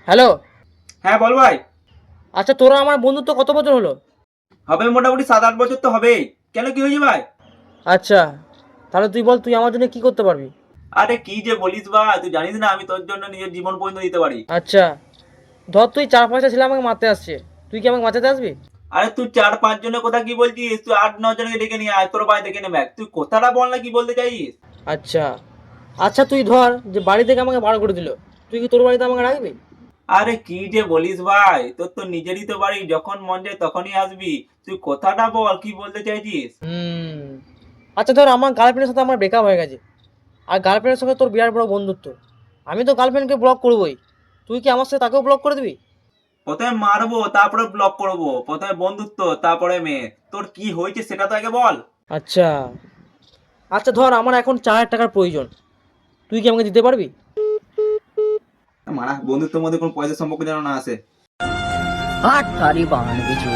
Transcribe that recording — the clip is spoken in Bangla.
হ্যালো। হ্যাঁ বল ভাই। আচ্ছা, তোরা আমার বন্ধুত্ব কত বছর হলো? হবে মোটামুটি 7-8 বছর তো হবেই। কেন, কি হয়েছে ভাই? আচ্ছা, তাহলে তুই বল, তুই আমার জন্য কি করতে পারবি? আরে কি যে বলিস ভাই, তুই জানিস না আমি তোর জন্য নিজের জীবন পর্যন্ত দিতে পারি। আচ্ছা, ধর তুই 4-5টা ছেলে আমাকে মারতে আসছে, তুই কি আমাকে বাঁচাতে আসবি? আরে তুই 4-5 জনের কথা কি বলছিস? তুই 8-9 জনকে ডেকে নিয়ে আয়, তোর ভাই দেখে নেবে। তুই কথাটা বল না, কি বলতে চাইছিস? আচ্ছা। আচ্ছা, তুই ধর যে বাড়ি থেকে আমাকে বার করে দিল, তুই কি তোর বাড়িতে আমাকে রাখবি? আরে কি যে বলিস ভাই, তোর তো নিজেরই তো বাড়ি, যখন মন যায় তখনই আসবি। তুই কথাটা বল, কি বলতে চাইছিস? হুম। আচ্ছা, ধর আমার গার্লফ্রেন্ডের সাথে আমার ব্রেকআপ হয়ে গেছে, আর গার্লফ্রেন্ডের সঙ্গে তোর বিরাট বড় বন্ধুত্ব। আমি তো গার্লফ্রেন্ডকে ব্লক করবোই, তুই কি আমার সাথে তাকেও ব্লক করে দিবি? প্রথমে মারবো, তারপরে ব্লক করবো। প্রথমে বন্ধুত্ব, তারপরে মেয়ে। তোর কি হয়েছে সেটা তো আগে বল। আচ্ছা। আচ্ছা, ধর আমার এখন 4,000 টাকার প্রয়োজন, তুই কি আমাকে দিতে পারবি? মারা, বন্ধুত্বের মধ্যে কোনো পয়সার সম্পর্ক যেন না আসে। হাট তারি বাহান কিছু